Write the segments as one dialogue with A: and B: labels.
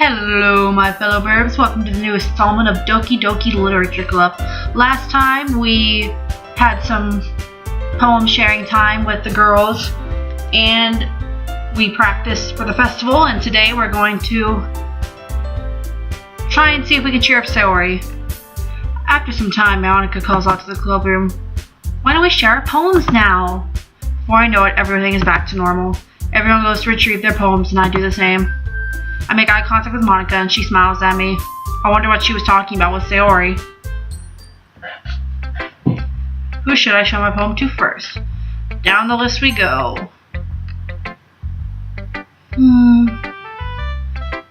A: Hello, my fellow burbs. Welcome to the newest installment of Doki Literature Club. Last time we had some poem sharing time with the girls and we practiced for the festival, and today we're going to try and see if we can cheer up Sayori. After some time, Monica calls out to the club room. Why don't we share our poems now? Before I know it, everything is back to normal. Everyone goes to retrieve their poems and I do the same. I make eye contact with Monica and she smiles at me. I wonder what she was talking about with Sayori. Who should I show my poem to first? Down the list we go.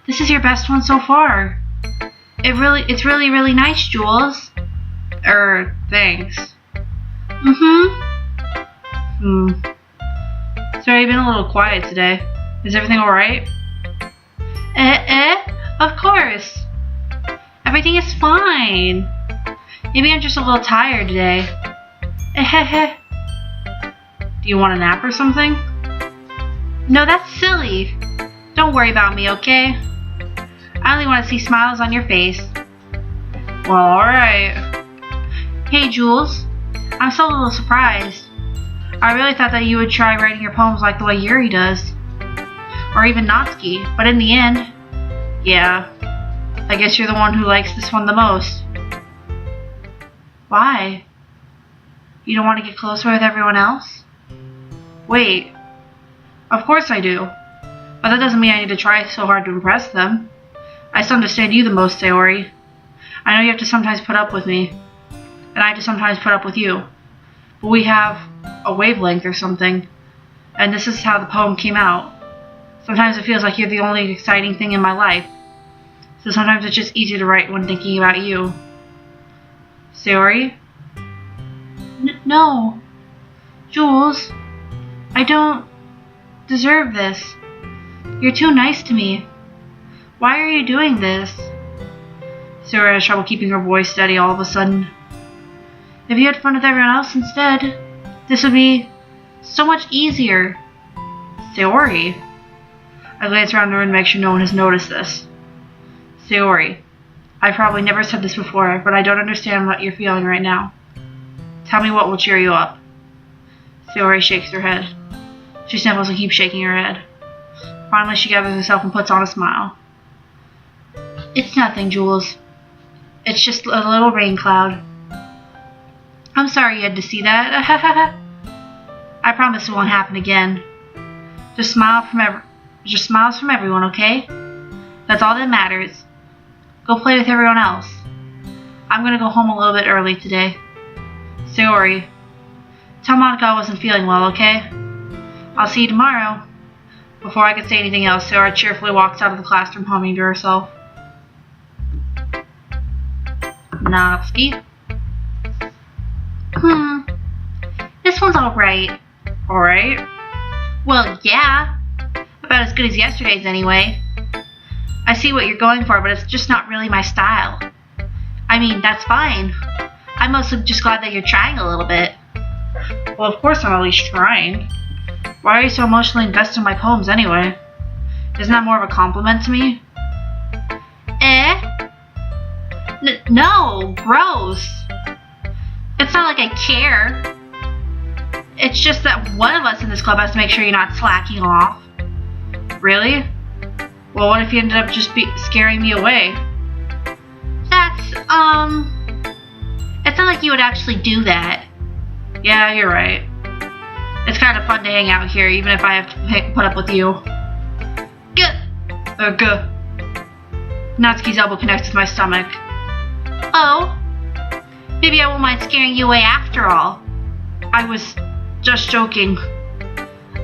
A: This is your best one so far. It's really nice, Jules. Thanks. Sorry, you've been a little quiet today. Is everything alright? Of course. Everything is fine. Maybe I'm just a little tired today. Do you want a nap or something? No, that's silly. Don't worry about me, okay? I only want to see smiles on your face. Well, alright. Hey, Jules. I'm still a little surprised. I really thought that you would try writing your poems like the way Yuri does. Or even Natsuki, but in the end, yeah, I guess you're the one who likes this one the most. Why? You don't want to get closer with everyone else? Wait, of course I do, but that doesn't mean I need to try so hard to impress them. I still understand you the most, Sayori. I know you have to sometimes put up with me, and I have to sometimes put up with you, but we have a wavelength or something, and this is how the poem came out. Sometimes it feels like you're the only exciting thing in my life. So sometimes it's just easy to write when thinking about you. Sayori? No. Jules, I don't deserve this. You're too nice to me. Why are you doing this? Sayori has trouble keeping her voice steady all of a sudden. If you had fun with everyone else instead, this would be so much easier. Sayori? I glance around the room to make sure no one has noticed this. Sayori, I probably never said this before, but I don't understand what you're feeling right now. Tell me what will cheer you up. Sayori shakes her head. She sniffles and keeps shaking her head. Finally, she gathers herself and puts on a smile. It's nothing, Jules. It's just a little rain cloud. I'm sorry you had to see that. I promise it won't happen again. Just smiles from everyone, okay? That's all that matters. Go play with everyone else. I'm gonna go home a little bit early today. Sayori, tell Monica I wasn't feeling well, okay? I'll see you tomorrow. Before I could say anything else, Sayori cheerfully walks out of the classroom humming to herself. Natsuki? This one's alright. Alright? Well, yeah. About as good as yesterday's anyway. I see what you're going for, but it's just not really my style. I mean, that's fine. I'm mostly just glad that you're trying a little bit. Well, of course I'm at least trying. Why are you so emotionally invested in my poems anyway? Isn't that more of a compliment to me? No, gross. It's not like I care. It's just that one of us in this club has to make sure you're not slacking off. Really? Well, what if you ended up just scaring me away? It's not like you would actually do that. Yeah, you're right. It's kind of fun to hang out here, even if I have to put up with you. Natsuki's elbow connects with my stomach. Oh, maybe I won't mind scaring you away after all. I was just joking.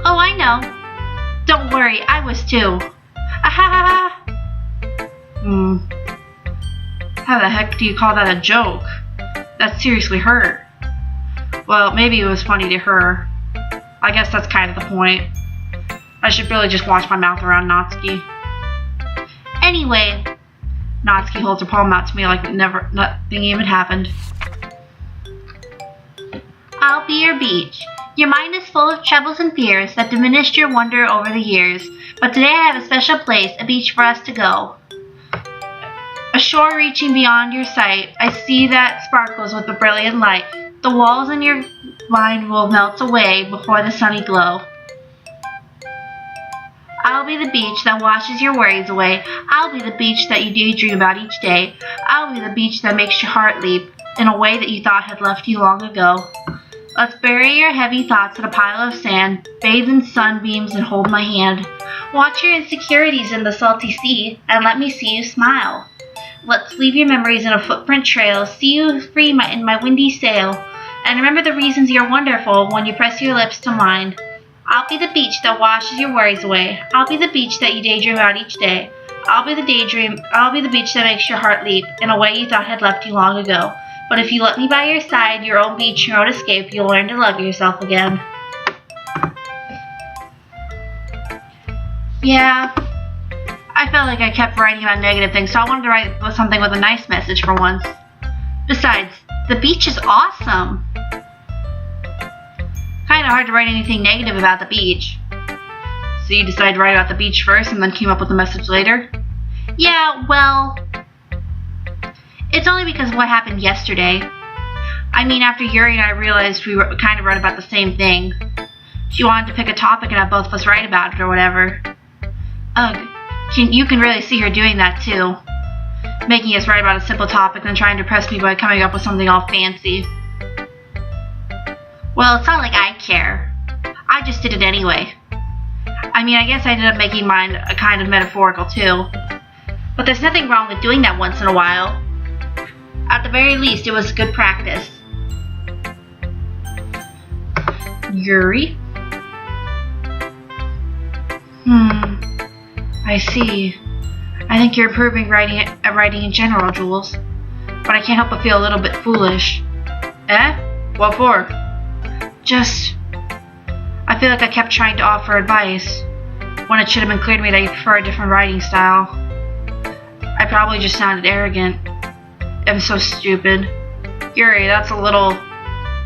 A: Oh, I know. Don't worry, I was too. How the heck do you call that a joke? That seriously hurt. Well, maybe it was funny to her. I guess that's kind of the point. I should really just watch my mouth around Natsuki. Anyway, Natsuki holds her palm out to me like nothing even happened. I'll be your beach. Your mind is full of troubles and fears that diminished your wonder over the years, but today I have a special place, a beach for us to go. A shore reaching beyond your sight, I see that sparkles with a brilliant light. The walls in your mind will melt away before the sunny glow. I'll be the beach that washes your worries away. I'll be the beach that you daydream about each day. I'll be the beach that makes your heart leap in a way that you thought had left you long ago. Let's bury your heavy thoughts in a pile of sand, bathe in sunbeams and hold my hand. Watch your insecurities in the salty sea and let me see you smile. Let's leave your memories in a footprint trail, see you free in my windy sail, and remember the reasons you're wonderful when you press your lips to mine. I'll be the beach that washes your worries away. I'll be the beach that you daydream about each day. I'll be the beach that makes your heart leap in a way you thought had left you long ago. But if you let me by your side, your own beach, your own escape, you'll learn to love yourself again. Yeah, I felt like I kept writing about negative things, so I wanted to write something with a nice message for once. Besides, the beach is awesome. Kinda hard to write anything negative about the beach. So you decided to write about the beach first and then came up with a message later? Yeah, well, it's only because of what happened yesterday. I mean, after Yuri and I realized we kind of wrote about the same thing. She wanted to pick a topic and have both of us write about it or whatever. Ugh, you can really see her doing that too. Making us write about a simple topic and trying to impress me by coming up with something all fancy. Well, it's not like I care. I just did it anyway. I mean, I guess I ended up making mine a kind of metaphorical too. But there's nothing wrong with doing that once in a while. At the very least, it was good practice. Yuri? I see. I think you're improving writing in general, Jules. But I can't help but feel a little bit foolish. Eh? What for? I feel like I kept trying to offer advice, when it should have been clear to me that you prefer a different writing style. I probably just sounded arrogant. I'm so stupid. Yuri, that's a little...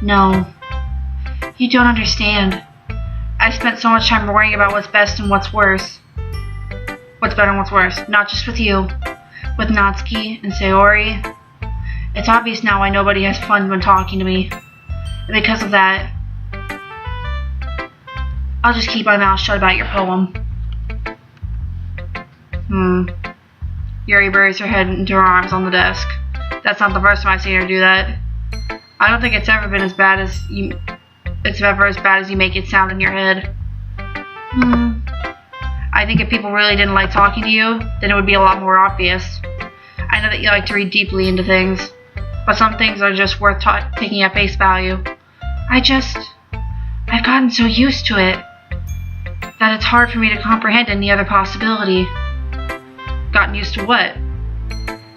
A: No. You don't understand. I've spent so much time worrying about what's best and what's worse. What's better and what's worse. Not just with you. With Natsuki and Sayori. It's obvious now why nobody has fun when talking to me. And because of that, I'll just keep my mouth shut about your poem. Yuri buries her head into her arms on the desk. That's not the first time I've seen her do that. I don't think it's ever been as bad as you... It's ever as bad as you make it sound in your head. I think if people really didn't like talking to you, then it would be a lot more obvious. I know that you like to read deeply into things, but some things are just worth taking at face value. I've gotten so used to it that it's hard for me to comprehend any other possibility. Gotten used to what?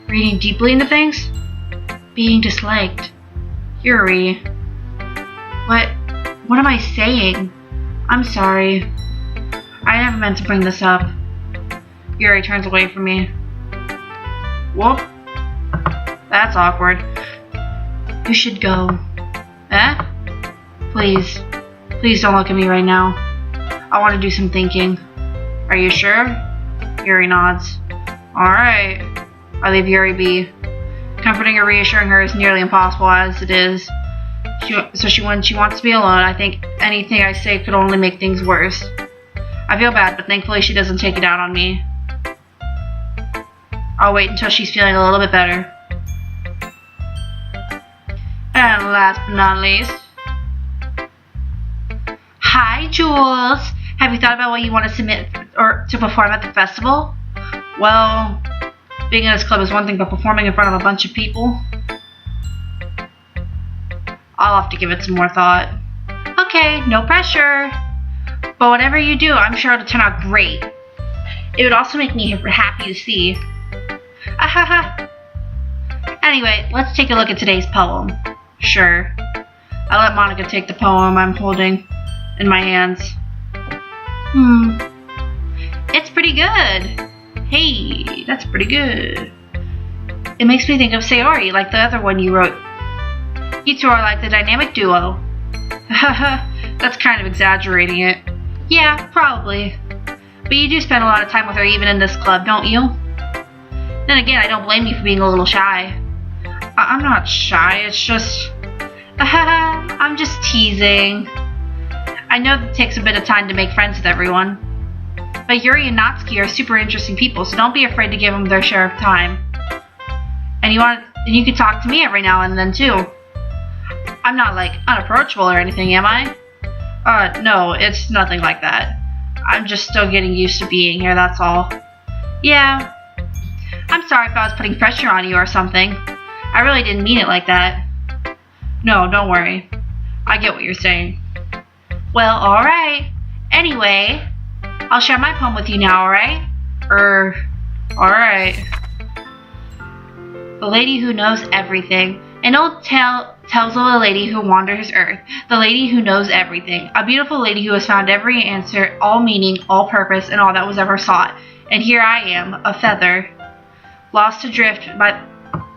A: Reading deeply into things? Being disliked. Yuri. What am I saying? I'm sorry. I never meant to bring this up. Yuri turns away from me. Whoop. That's awkward. You should go. Eh? Please. Please don't look at me right now. I want to do some thinking. Are you sure? Yuri nods. Alright. I leave Yuri be. Comforting or reassuring her is nearly impossible as it is. When she wants to be alone, I think anything I say could only make things worse. I feel bad, but thankfully she doesn't take it out on me. I'll wait until she's feeling a little bit better. And last but not least... Hi, Jules! Have you thought about what you want to submit or to perform at the festival? Well, being in this club is one thing, but performing in front of a bunch of people... I'll have to give it some more thought. Okay, no pressure. But whatever you do, I'm sure it'll turn out great. It would also make me happy to see. Ahaha. Anyway, let's take a look at today's poem. Sure. I'll let Monica take the poem I'm holding in my hands. It's pretty good. Hey, that's pretty good. It makes me think of Sayori, like the other one you wrote. You two are like the dynamic duo. Haha, that's kind of exaggerating it. Yeah, probably. But you do spend a lot of time with her even in this club, don't you? Then again, I don't blame you for being a little shy. I'm not shy, it's just... I'm just teasing. I know it takes a bit of time to make friends with everyone. But Yuri and Natsuki are super interesting people, so don't be afraid to give them their share of time. And you can talk to me every now and then too. I'm not like unapproachable or anything, am I? No, it's nothing like that. I'm just still getting used to being here, that's all. Yeah. I'm sorry if I was putting pressure on you or something. I really didn't mean it like that. No, don't worry. I get what you're saying. Well, alright. Anyway, I'll share my poem with you now, alright? Alright. The Lady Who Knows Everything. An old tale tells of a lady who wanders earth. The lady who knows everything. A beautiful lady who has found every answer, all meaning, all purpose, and all that was ever sought. And here I am, a feather, lost adrift by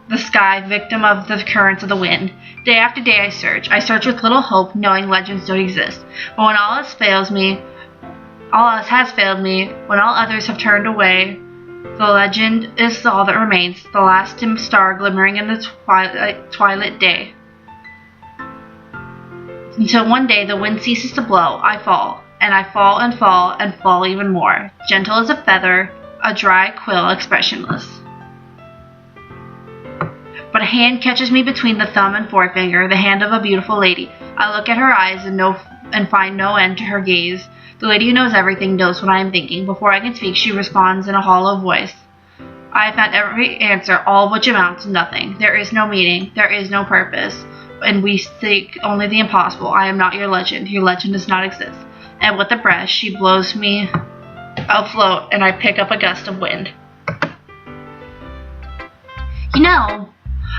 A: the sky, victim of the currents of the wind. Day after day I search with little hope, knowing legends don't exist. But when all else has failed me, when all others have turned away, the legend is all that remains, the last dim star glimmering in the twilight day. Until one day the wind ceases to blow, I fall, and I fall and fall and fall even more, gentle as a feather, a dry quill expressionless. But a hand catches me between the thumb and forefinger, the hand of a beautiful lady. I look at her eyes and find no end to her gaze. The lady who knows everything knows what I am thinking. Before I can speak, she responds in a hollow voice. I have found every answer, all of which amounts to nothing. There is no meaning, there is no purpose, and we seek only the impossible. I am not your legend does not exist. And with a breath, she blows me afloat, and I pick up a gust of wind. You know,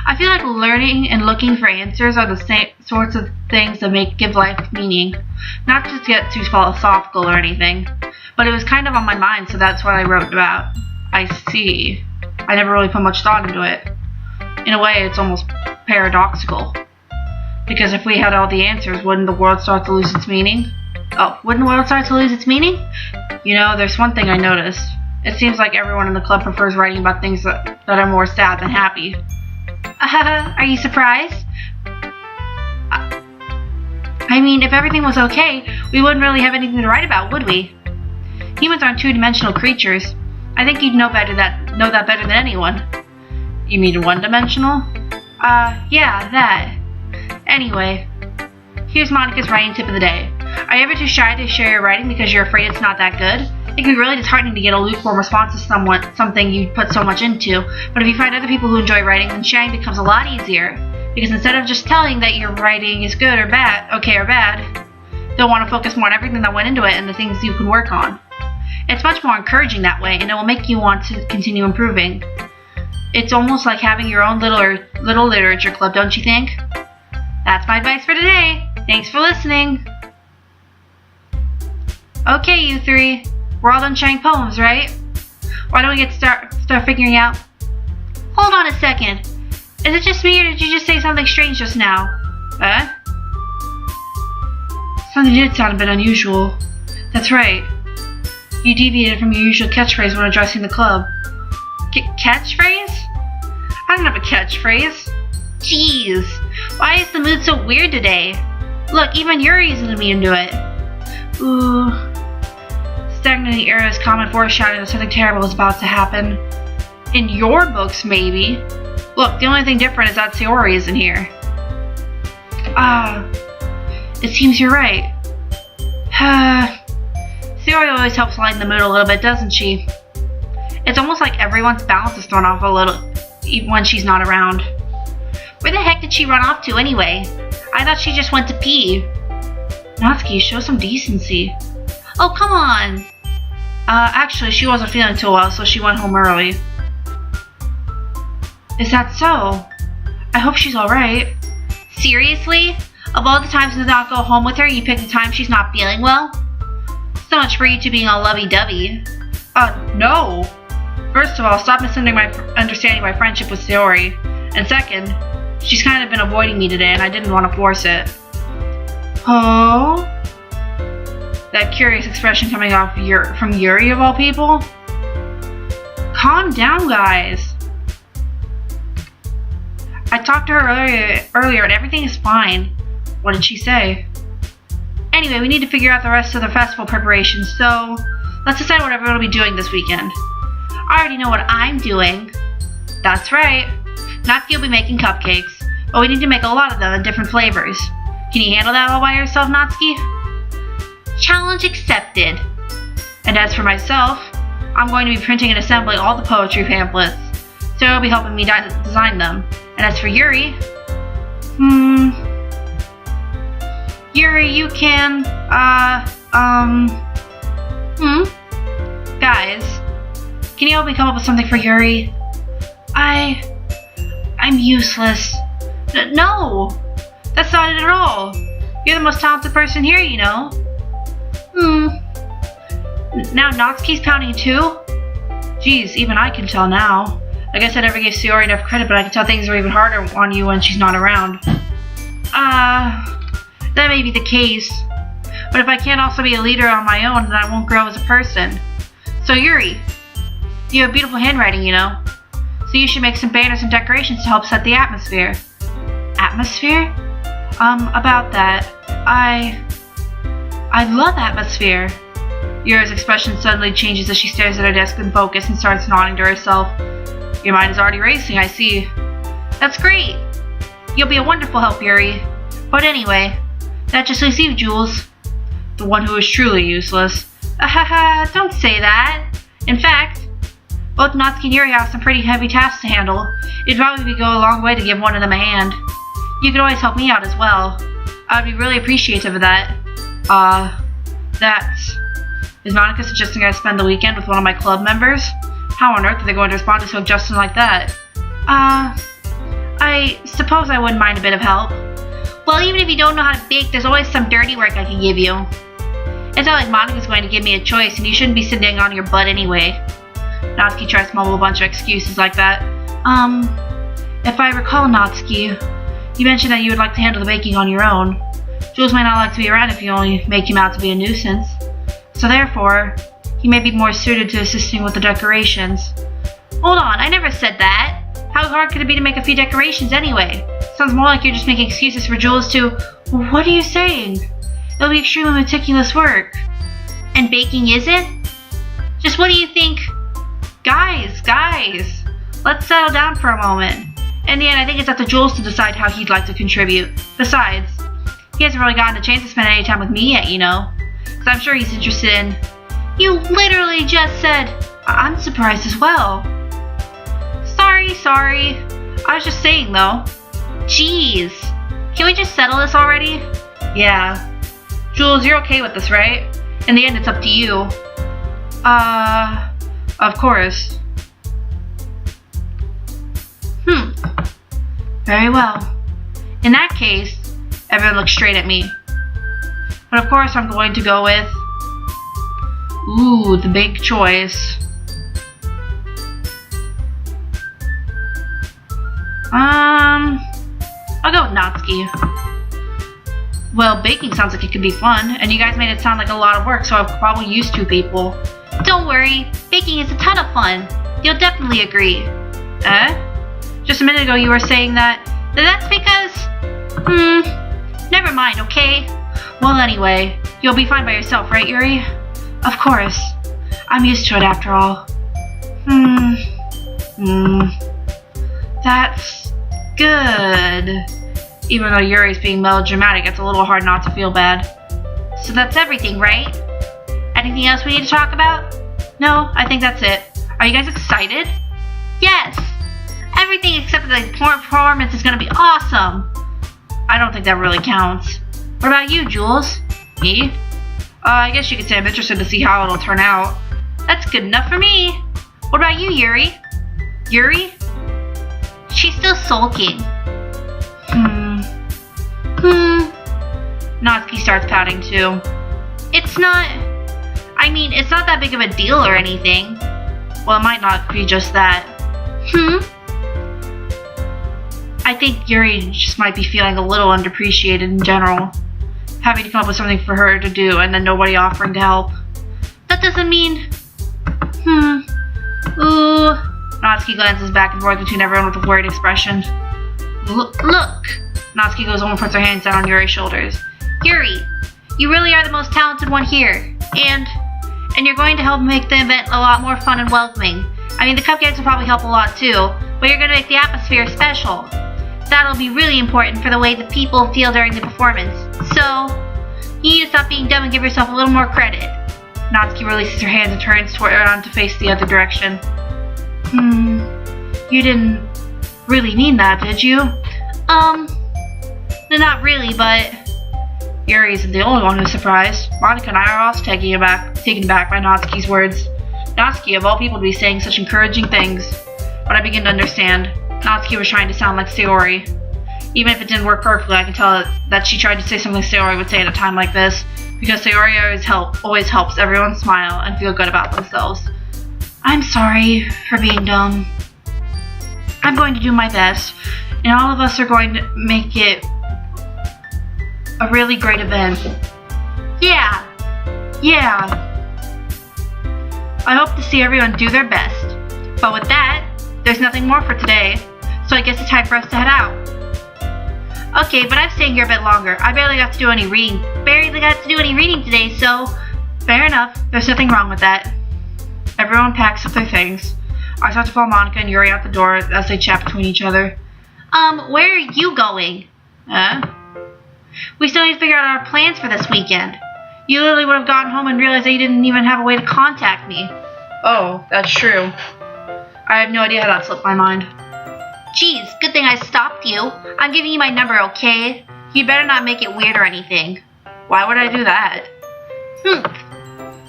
A: I feel like learning and looking for answers are the same sorts of things that give life meaning. Not to get too philosophical or anything, but it was kind of on my mind, so that's what I wrote about. I see. I never really put much thought into it. In a way, it's almost paradoxical. Because if we had all the answers, wouldn't the world start to lose its meaning? Oh, wouldn't the world start to lose its meaning? You know, there's one thing I noticed. It seems like everyone in the club prefers writing about things that are more sad than happy. Are you surprised? I mean, if everything was okay, we wouldn't really have anything to write about, would we? Humans aren't two-dimensional creatures. I think you'd know that better than anyone. You mean one-dimensional? Yeah, that. Anyway, here's Monica's writing tip of the day. Are you ever too shy to share your writing because you're afraid it's not that good? It can be really disheartening to get a lukewarm response to something you put so much into, but if you find other people who enjoy writing, then sharing becomes a lot easier. Because instead of just telling that your writing is good or bad, okay or bad, they'll want to focus more on everything that went into it and the things you can work on. It's much more encouraging that way, and it will make you want to continue improving. It's almost like having your own little literature club, don't you think? That's my advice for today. Thanks for listening. Okay, you three. We're all done sharing poems, right? Why don't we start figuring out? Hold on a second. Is it just me, or did you just say something strange just now? Something did sound a bit unusual. That's right. You deviated from your usual catchphrase when addressing the club. Catchphrase? I don't have a catchphrase. Jeez. Why is the mood so weird today? Look, even Yuri's letting me into it. Ooh. Stagnating era is common foreshadowing that something terrible is about to happen. In your books, maybe. Look, the only thing different is that Sayori isn't here. It seems you're right. Sayori always helps lighten the mood a little bit, doesn't she? It's almost like everyone's balance is thrown off a little even when she's not around. Where the heck did she run off to anyway? I thought she just went to pee. Natsuki, show some decency. Oh, come on! Actually, she wasn't feeling too well, so she went home early. Is that so? I hope she's alright. Seriously? Of all the times to not go home with her, you picked the time she's not feeling well? So much for you two being all lovey-dovey. No! First of all, stop misunderstanding my friendship with Sayori. And second, she's kind of been avoiding me today, and I didn't want to force it. Oh? That curious expression coming off from Yuri of all people? Calm down, guys. I talked to her earlier and everything is fine. What did she say? Anyway, we need to figure out the rest of the festival preparations, so let's decide what everyone will be doing this weekend. I already know what I'm doing. That's right. Natsuki will be making cupcakes, but we need to make a lot of them in different flavors. Can you handle that all by yourself, Natsuki? Challenge accepted. And as for myself, I'm going to be printing and assembling all the poetry pamphlets. Sarah will be helping me design them. And as for Yuri, Yuri, you can, Guys, can you help me come up with something for Yuri? I'm useless. No, that's not it at all. You're the most talented person here, you know. Now Natsuki's pounding too? Geez, even I can tell now. I guess I never gave Sayori enough credit, but I can tell things are even harder on you when she's not around. That may be the case. But if I can't also be a leader on my own, then I won't grow as a person. So Yuri, you have beautiful handwriting, you know. So you should make some banners and decorations to help set the atmosphere. Atmosphere? About that. I love atmosphere. Yuri's expression suddenly changes as she stares at her desk in focus and starts nodding to herself. Your mind is already racing, I see. That's great. You'll be a wonderful help, Yuri. But anyway, that just leaves you, Jules. The one who is truly useless. Don't say that. In fact, both Natsuki and Yuri have some pretty heavy tasks to handle. It'd probably go a long way to give one of them a hand. You could always help me out as well. I would be really appreciative of that. Is Monica suggesting I spend the weekend with one of my club members? How on earth are they going to respond to a suggestion like that? I suppose I wouldn't mind a bit of help. Well, even if you don't know how to bake, there's always some dirty work I can give you. It's not like Monica's going to give me a choice, and you shouldn't be sitting on your butt anyway. Natsuki tries to mumble a bunch of excuses like that. If I recall, Natsuki, you mentioned that you would like to handle the baking on your own. Jules might not like to be around if you only make him out to be a nuisance. So therefore, he may be more suited to assisting with the decorations. Hold on, I never said that. How hard could it be to make a few decorations anyway? Sounds more like you're just making excuses for Jules to... What are you saying? It'll be extremely meticulous work. And baking isn't? Just what do you think? Guys, let's settle down for a moment. In the end, I think it's up to Jules to decide how he'd like to contribute. Besides, he hasn't really gotten a chance to spend any time with me yet, you know. Because I'm sure he's interested in... You literally just said... I'm surprised as well. Sorry. I was just saying, though. Jeez. Can we just settle this already? Yeah. Jules, you're okay with this, right? In the end, it's up to you. Of course. Very well. In that case, everyone looks straight at me. But of course, I'm going to go with... Ooh, the big choice. I'll go with Natsuki. Well, baking sounds like it could be fun, and you guys made it sound like a lot of work, so I'll probably use 2 people. Don't worry, baking is a ton of fun. You'll definitely agree. Just a minute ago you were saying that... That's because... Never mind, okay? Well, anyway, you'll be fine by yourself, right, Yuri? Of course. I'm used to it after all. That's good. Even though Yuri's being melodramatic, it's a little hard not to feel bad. So that's everything, right? Anything else we need to talk about? No, I think that's it. Are you guys excited? Yes! Everything except for the performance is gonna be awesome! I don't think that really counts. What about you, Jules? Me? I guess you could say I'm interested to see how it'll turn out. That's good enough for me. What about you, Yuri? Yuri? She's still sulking. Natsuki starts pouting too. It's not that big of a deal or anything. Well, it might not be just that. I think Yuri just might be feeling a little underappreciated in general. Having to come up with something for her to do and then nobody offering to help. That doesn't mean... Ooh. Natsuki glances back and forth between everyone with a worried expression. Look! Natsuki goes over and puts her hands down on Yuri's shoulders. Yuri, you really are the most talented one here. And you're going to help make the event a lot more fun and welcoming. I mean, the cupcakes will probably help a lot too, but you're going to make the atmosphere special. That'll be really important for the way the people feel during the performance. So, you need to stop being dumb and give yourself a little more credit. Natsuki releases her hands and turns around to face the other direction. You didn't really mean that, did you? Not really, but Yuri isn't the only one who's surprised. Monica and I are also taken aback by Natsuki's words. Natsuki, of all people, to be saying such encouraging things. But I begin to understand. Natsuki was trying to sound like Sayori. Even if it didn't work perfectly, I can tell that she tried to say something Sayori would say at a time like this, because Sayori always helps everyone smile and feel good about themselves. I'm sorry for being dumb. I'm going to do my best, and all of us are going to make it a really great event. Yeah. I hope to see everyone do their best. But with that, there's nothing more for today, so I guess it's time for us to head out. Okay, but I'm staying here a bit longer. I barely got to do any reading today, so fair enough. There's nothing wrong with that. Everyone packs up their things. I start to follow Monica and Yuri out the door as they chat between each other. Where are you going? We still need to figure out our plans for this weekend. You literally would have gotten home and realized that you didn't even have a way to contact me. Oh, that's true. I have no idea how that slipped my mind. Geez, good thing I stopped you. I'm giving you my number, okay? You better not make it weird or anything. Why would I do that?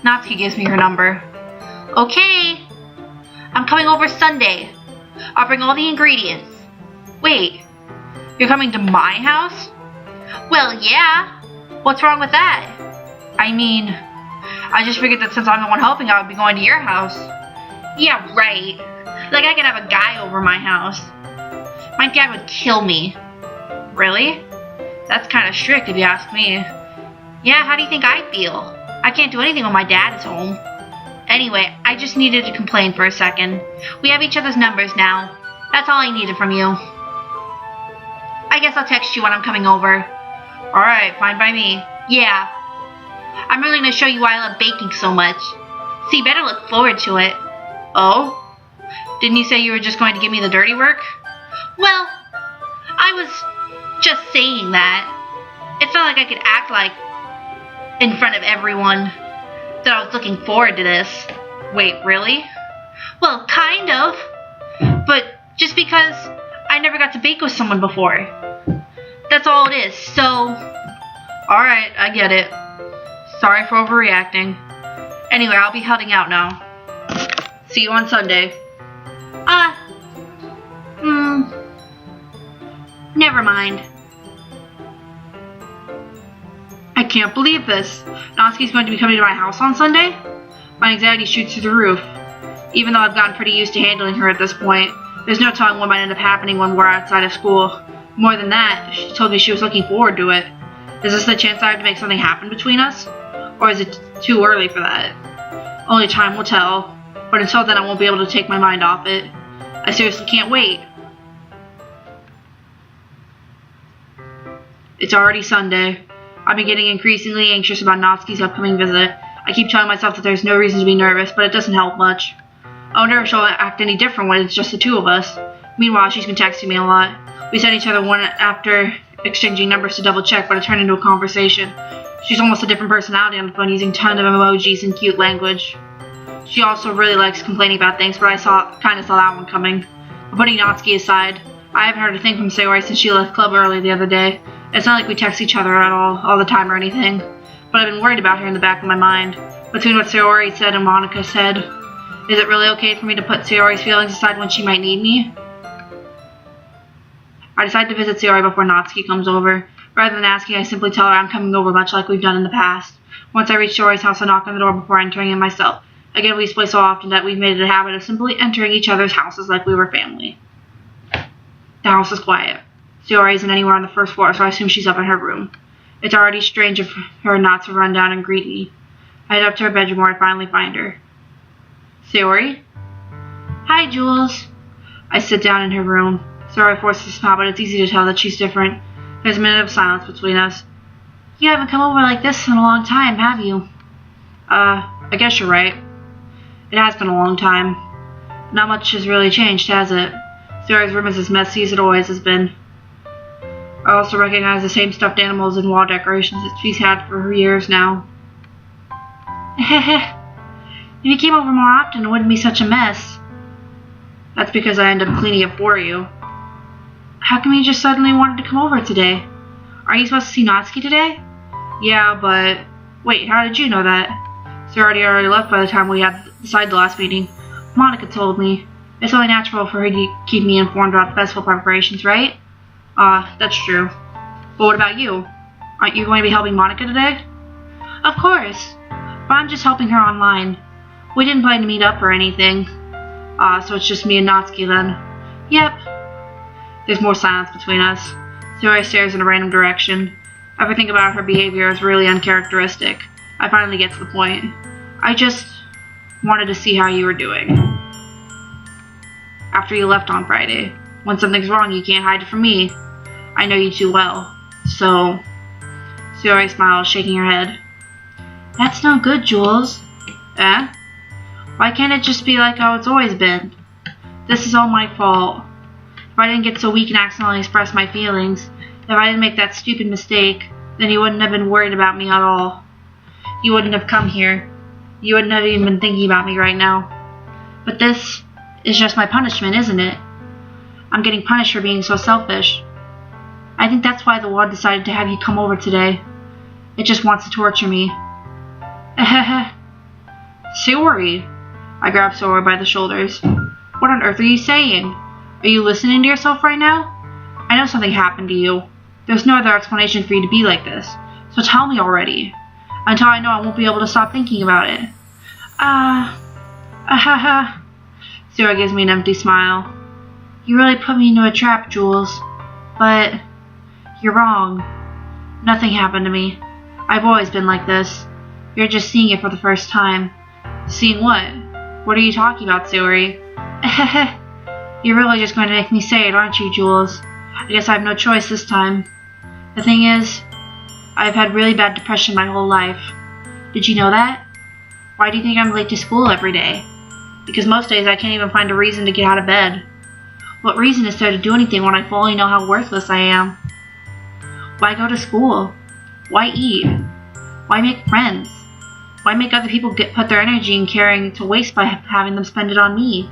A: Natsuki gives me her number. Okay. I'm coming over Sunday. I'll bring all the ingredients. Wait, you're coming to my house? Well, yeah. What's wrong with that? I mean, I just figured that since I'm the one helping, I would be going to your house. Yeah, right. Like I could have a guy over my house. My dad would kill me. Really? That's kind of strict if you ask me. Yeah, how do you think I feel? I can't do anything when my dad is home. Anyway, I just needed to complain for a second. We have each other's numbers now. That's all I needed from you. I guess I'll text you when I'm coming over. Alright, fine by me. Yeah. I'm really going to show you why I love baking so much. So you better look forward to it. Oh? Didn't you say you were just going to give me the dirty work? Well, I was just saying that. It's not like I could act like, in front of everyone, that I was looking forward to this. Wait, really? Well, kind of. But just because I never got to bake with someone before. That's all it is, so... Alright, I get it. Sorry for overreacting. Anyway, I'll be heading out now. See you on Sunday. Never mind. I can't believe this. Natsuki's going to be coming to my house on Sunday? My anxiety shoots through the roof. Even though I've gotten pretty used to handling her at this point, there's no telling what might end up happening when we're outside of school. More than that, she told me she was looking forward to it. Is this the chance I have to make something happen between us? Or is it too early for that? Only time will tell. But until then, I won't be able to take my mind off it. I seriously can't wait. It's already Sunday. I've been getting increasingly anxious about Natsuki's upcoming visit. I keep telling myself that there's no reason to be nervous, but it doesn't help much. I wonder if she'll act any different when it's just the two of us. Meanwhile, she's been texting me a lot. We sent each other one after exchanging numbers to double check, but it turned into a conversation. She's almost a different personality on the phone, using tons of emojis and cute language. She also really likes complaining about things, but I kind of saw that one coming. But putting Natsuki aside, I haven't heard a thing from Sayori since she left club early the other day. It's not like we text each other at all the time or anything. But I've been worried about her in the back of my mind. Between what Sayori said and Monica said, is it really okay for me to put Sayori's feelings aside when she might need me? I decide to visit Sayori before Natsuki comes over. Rather than asking, I simply tell her I'm coming over, much like we've done in the past. Once I reach Sayori's house, I knock on the door before entering it myself. Again, we play so often that we've made it a habit of simply entering each other's houses like we were family. The house is quiet. Sayori isn't anywhere on the first floor, so I assume she's up in her room. It's already strange of her not to run down and greet me. I head up to her bedroom where I finally find her. Sayori? Hi, Jules. I sit down in her room. Sayori forces a smile, but it's easy to tell that she's different. There's a minute of silence between us. You haven't come over like this in a long time, have you? I guess you're right. It has been a long time. Not much has really changed, has it? Sayori's room is as messy as it always has been. I also recognize the same stuffed animals and wall decorations that she's had for years now. If you came over more often, it wouldn't be such a mess. That's because I end up cleaning it for you. How come you just suddenly wanted to come over today? Are you supposed to see Natsuki today? Yeah, but... Wait, how did you know that? Sayori already left by the time we had decided the last meeting. Monica told me. It's only natural for her to keep me informed about the festival preparations, right? That's true. But what about you? Aren't you going to be helping Monica today? Of course. But I'm just helping her online. We didn't plan to meet up or anything. So it's just me and Natsuki then. Yep. There's more silence between us. Sayori stares in a random direction. Everything about her behavior is really uncharacteristic. I finally get to the point. I just wanted to see how you were doing. After you left on Friday. When something's wrong, you can't hide it from me. I know you too well. So... Sayori smiles, shaking her head. That's no good, Jules. Eh? Why can't it just be like how it's always been? This is all my fault. If I didn't get so weak and accidentally express my feelings, if I didn't make that stupid mistake, then you wouldn't have been worried about me at all. You wouldn't have come here. You wouldn't have even been thinking about me right now. But this is just my punishment, isn't it? I'm getting punished for being so selfish. I think that's why the world decided to have you come over today. It just wants to torture me. Sayori! I grab Sayori by the shoulders. What on earth are you saying? Are you listening to yourself right now? I know something happened to you. There's no other explanation for you to be like this. So tell me already. Until I know I won't be able to stop thinking about it. Sayori gives me an empty smile. You really put me into a trap, Jules. But you're wrong. Nothing happened to me. I've always been like this. You're just seeing it for the first time. Seeing what? What are you talking about, Sayori? You're really just going to make me say it, aren't you, Jules? I guess I have no choice this time. The thing is, I've had really bad depression my whole life. Did you know that? Why do you think I'm late to school every day? Because most days I can't even find a reason to get out of bed. What reason is there to do anything when I fully know how worthless I am? Why go to school? Why eat? Why make friends? Why make other people put their energy in caring to waste by having them spend it on me?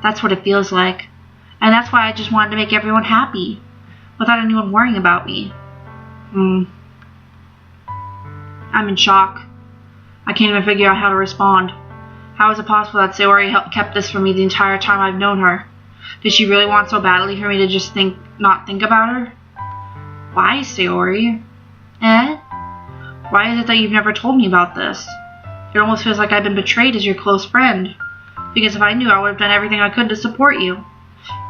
A: That's what it feels like. And that's why I just wanted to make everyone happy, without anyone worrying about me. I'm in shock. I can't even figure out how to respond. How is it possible that Sayori kept this from me the entire time I've known her? Did she really want so badly for me to just not think about her? Why, Sayori? Eh? Why is it that you've never told me about this? It almost feels like I've been betrayed as your close friend. Because if I knew, I would have done everything I could to support you.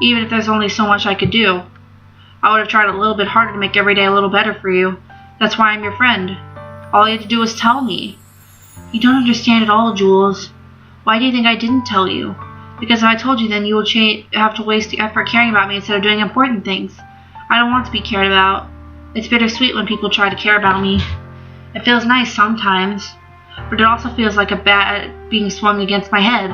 A: Even if there's only so much I could do. I would have tried a little bit harder to make every day a little better for you. That's why I'm your friend. All you had to do was tell me. You don't understand at all, Jules. Why do you think I didn't tell you? Because if I told you, then you will have to waste the effort caring about me instead of doing important things. I don't want to be cared about. It's bittersweet when people try to care about me. It feels nice sometimes, but it also feels like a bat being swung against my head.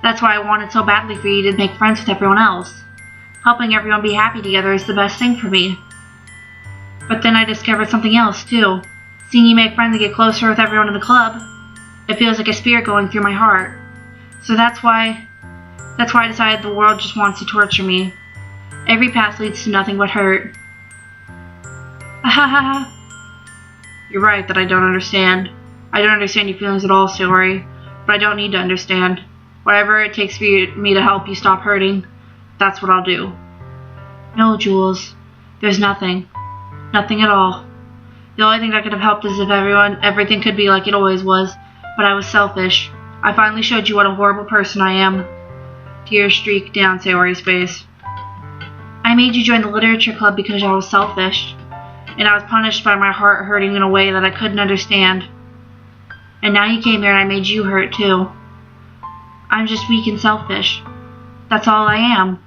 A: That's why I wanted so badly for you to make friends with everyone else. Helping everyone be happy together is the best thing for me. But then I discovered something else, too. Seeing you make friends and get closer with everyone in the club, it feels like a spear going through my heart. So that's why I decided the world just wants to torture me. Every path leads to nothing but hurt. You're right that I don't understand. I don't understand your feelings at all, Sayori. But I don't need to understand. Whatever it takes for me to help you stop hurting, that's what I'll do. No, Jules. There's nothing. Nothing at all. The only thing that could have helped is if everything could be like it always was. But I was selfish. I finally showed you what a horrible person I am. Tears streak down Sayori's face. I made you join the literature club because I was selfish. And I was punished by my heart hurting in a way that I couldn't understand. And now you came here and I made you hurt too. I'm just weak and selfish. That's all I am.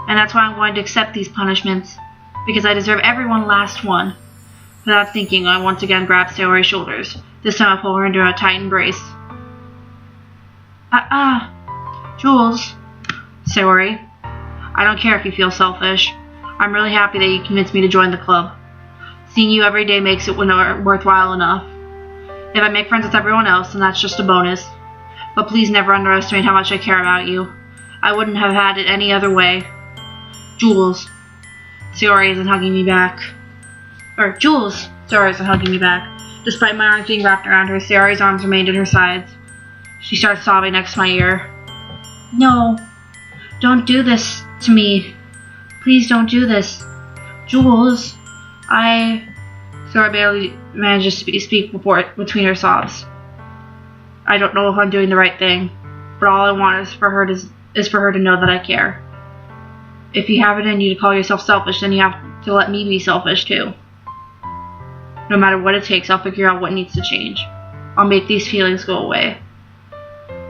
A: And that's why I'm going to accept these punishments, because I deserve every last one. Without thinking, I once again grabbed Sayori's shoulders. This time I pulled her into a tight embrace. Jules. Sayori, I don't care if you feel selfish. I'm really happy that you convinced me to join the club. Seeing you every day makes it worthwhile enough. If I make friends with everyone else, then that's just a bonus. But please never underestimate how much I care about you. I wouldn't have had it any other way. Jules. Sayori isn't hugging me back. Jules. Sayori isn't hugging me back. Despite my arms being wrapped around her, Sayori's arms remained at her sides. She starts sobbing next to my ear. No. Don't do this to me. Please don't do this. Jules. Sayori barely manages to speak between her sobs. I don't know if I'm doing the right thing, but all I want is for her to know that I care. If you have it in you to call yourself selfish, then you have to let me be selfish too. No matter what it takes, I'll figure out what needs to change. I'll make these feelings go away.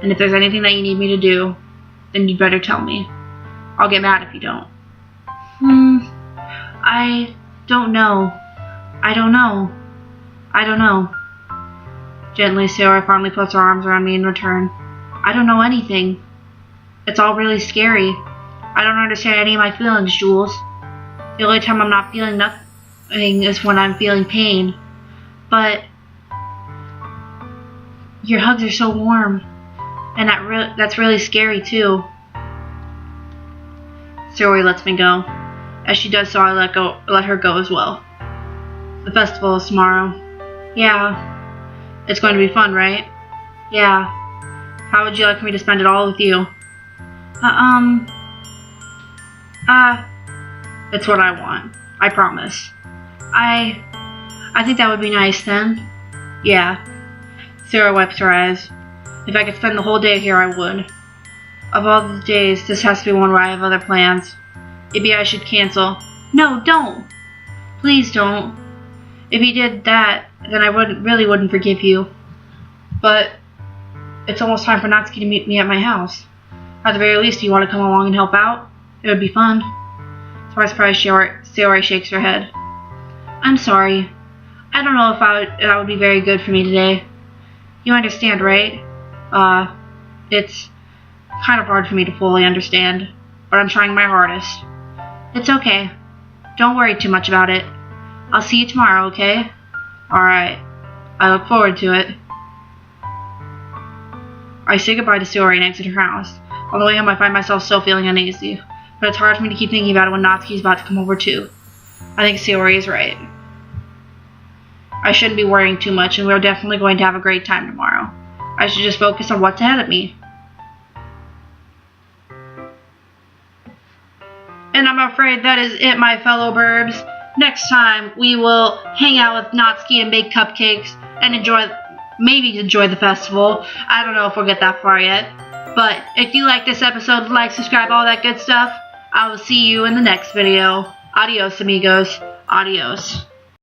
A: And if there's anything that you need me to do, then you'd better tell me. I'll get mad if you don't. I don't know. I don't know. Gently, Sayori finally puts her arms around me in return. I don't know anything. It's all really scary. I don't understand any of my feelings, Jules. The only time I'm not feeling nothing is when I'm feeling pain. But your hugs are so warm. And that's really scary, too. Sayori lets me go. As she does so, I let her go as well. The festival is tomorrow. Yeah. It's going to be fun, right? Yeah. How would you like me to spend it all with you? It's what I want. I promise. I think that would be nice then. Yeah. Sayori wipes her eyes. If I could spend the whole day here, I would. Of all the days, this has to be one where I have other plans. Maybe I should cancel. No, don't! Please don't. If you did that, then I really wouldn't forgive you. But it's almost time for Natsuki to meet me at my house. At the very least, do you want to come along and help out? It would be fun. To my surprise, Sayori shakes her head. I'm sorry. I don't know if that would be very good for me today. You understand, right? It's kind of hard for me to fully understand, but I'm trying my hardest. It's okay. Don't worry too much about it. I'll see you tomorrow, okay? Alright. I look forward to it. I say goodbye to Sayori and exit her house. On the way home, I find myself still feeling uneasy, but it's hard for me to keep thinking about it when Natsuki's about to come over too. I think Sayori is right. I shouldn't be worrying too much, and we're definitely going to have a great time tomorrow. I should just focus on what's ahead of me. And I'm afraid that is it, my fellow burbs. Next time, we will hang out with Natsuki and bake cupcakes and maybe enjoy the festival. I don't know if we'll get that far yet. But if you like this episode, like, subscribe, all that good stuff. I will see you in the next video. Adios, amigos. Adios.